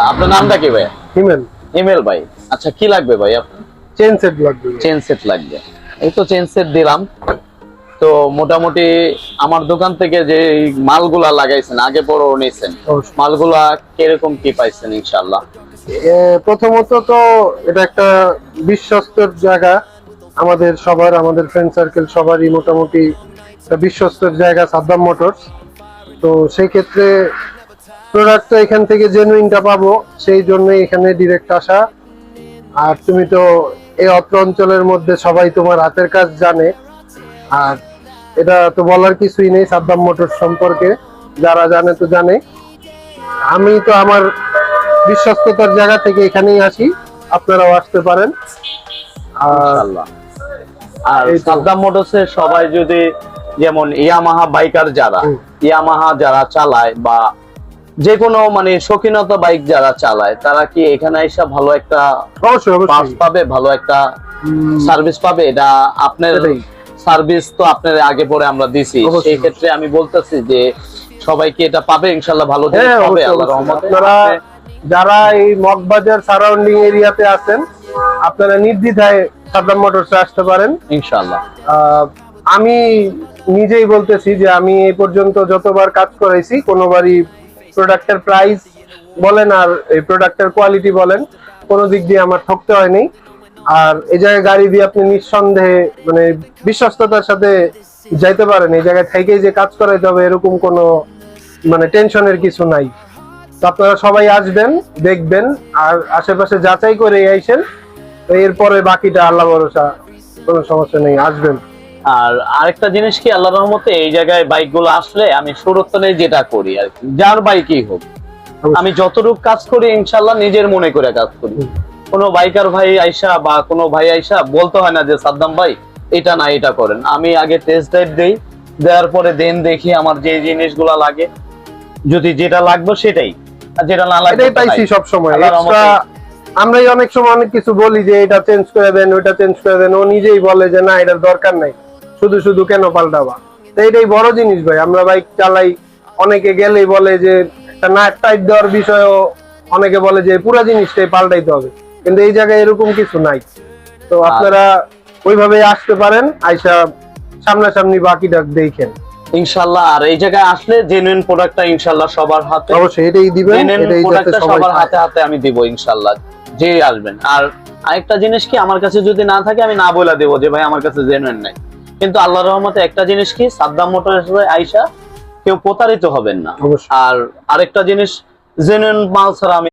আপনার নামটা কি ভাই? হিমেল। ইমেল ভাই। আচ্ছা, কি লাগবে ভাই আপনার? চেন সেট লাগবে। চেন সেট লাগবে। এই তো চেন সেট দিলাম। তো মোটামুটি আমার দোকান থেকে যে মালগুলা লাগাইছেন, আগে পরেও নিয়েছেন, অবশ্যই। মালগুলা কিরকম কি পাইছেন ইনশাআল্লাহ? প্রথমত তো এটা একটা বিশ্বস্ত জায়গা, আমাদের সবার, আমাদের ফ্রেন্ড সার্কেল সবারই মোটামুটি একটা বিশ্বস্ত জায়গা সাদ্দাম মোটরস। তো সেই ক্ষেত্রে প্রোডাক্টটা এখান থেকে জেনুইনটা পাবো, সেই জন্যই এখানে ডিরেক্ট আসা। আর তুমি তো এই অত্র অঞ্চলের মধ্যে সবাই তোমার হাতের কাজ জানে, আর এটা তো বলার কিছুই নেই সাদ্দাম মোটরস সম্পর্কে, যারা জানে তো জানে। আমি তো আমার বিশ্বস্ততার জায়গা থেকে এখানেই আসি, আপনারাও আসতে পারেন। ইনশাআল্লাহ। আর এই তো। সাদ্দাম মোটরসের সবাই যদি, যেমন ইয়ামাহা বাইকার যারা, ইয়ামাহা যারা চালায় বা যে কোনো মানে শৌখিনতা বাইক যারা চালায়, তারা কি এখানে এসে ভালো একটা অবশ্যই পাস অবশ্যই পাবে, ভালো একটা সার্ভিস পাবে? এটা আপনার সেটাই। সার্ভিস তো আপনার আগে পরে আমরা দিছি, অবশ্যই, সেই ক্ষেত্রে আমি বলতেছি যে সবাইকে এটা পাবে ইনশাআল্লাহ, ভালো জিনিস হ্যাঁ, পাবে অবশ্যই, আল্লাহর অবশ্যই। রহমতে। আপনারা যারা এই মগবাজার সারাউন্ডিং এরিয়াতে আছেন, আপনারা নির্দ্বিধায় সাদ্দাম মোটরসে আসতে পারেন ইনশাআল্লাহ। আমি নিজেই বলতেছি যে আমি এই পর্যন্ত যতবার কাজ করাইছি, কোনোবারই প্রোডাক্টের প্রাইস বলেন আর এই প্রোডাক্টের কোয়ালিটি বলেন, কোনো দিক দিয়ে আমার ঠকতে হয়নি। আর এই জায়গায় গাড়ি দিয়ে আপনি নিঃসন্দেহে মানে বিশ্বস্ততার সাথে যাইতে পারেন। এই জায়গায় থেকেই যে কাজ করাইতে হবে এরকম কোনো মানে টেনশনের কিছু নাই। তো আপনারা সবাই আসবেন, দেখবেন, আর আশেপাশে যাচাই করে আইসেন। এরপরে বাকিটা আল্লাহ ভরসা, কোনো সমস্যা নেই, আসবেন। আর আরেকটা জিনিস কি, আল্লাহর রহমতে এই জায়গায় বাইক গুলো আসলে আমি সুরত্ব নেই যেটা করি আর কি, যার বাইকই হোক, আমি যতটুকু কাজ করি ইনশাআল্লাহ নিজের মনে করে কাজ করি। কোনো বাইকার ভাই আইসা বা কোনো ভাই আইসা বলতে হয় না যে সাদ্দাম ভাই এটা না এটা করেন। আমি আগে টেস্ট ড্রাইভ দেই, দেওয়ার পরে দেন দেখি আমার যে জিনিসগুলা লাগে, যদি যেটা লাগবে সেটাই, আর যেটা না লাগবে এটাই পাইছি সব সময়। এক্সট্রা আমরাই অনেক সময় অনেক কিছু বলি যে এটা চেঞ্জ করে দেন, ওইটা চেঞ্জ করে দেন, ও নিজেই বলে যে না এটার দরকার নাই, শুধু শুধু কেন পাল্টাবা। তো এটাই বড় জিনিস ভাই, আমরা বাইক চালাই, অনেকে গেলেই বলে যে একটা নাট টাইট দেওয়ার বিষয়ও অনেকে বলে যে পুরো জিনিসটাই পাল্টাইতে হবে, কিন্তু এই জায়গায় এরকম কিছু নাই। তো আপনারা ওইভাবে আসতে পারেন, আইসা সামনাসামনি বাকিটা দেখেন ইনশাআল্লাহ। আর এই জায়গায় আসলে জেনুইন প্রোডাক্টটা ইনশাআল্লাহ সবার হাতে, অবশ্যই এটাই দিবেন, জেনুইন এটাই যাতে প্রোডাক্টটা সবাই সবার পায়। হাতে হাতে আমি দিব ইনশাআল্লাহ, যে আসবেন। আর আরেকটা জিনিস কি, আমার কাছে যদি না থাকে আমি না বলে দেবো যে ভাই আমার কাছে জেনুইন নাই, কিন্তু আল্লাহর রহমতে একটা জিনিস কি, সাদ্দাম মোটরসে আইসা কেউ প্রতারিত হবেন না। অবশ্যই। আর আরেকটা জিনিস, জেনুইন মাল ছাড়া আমি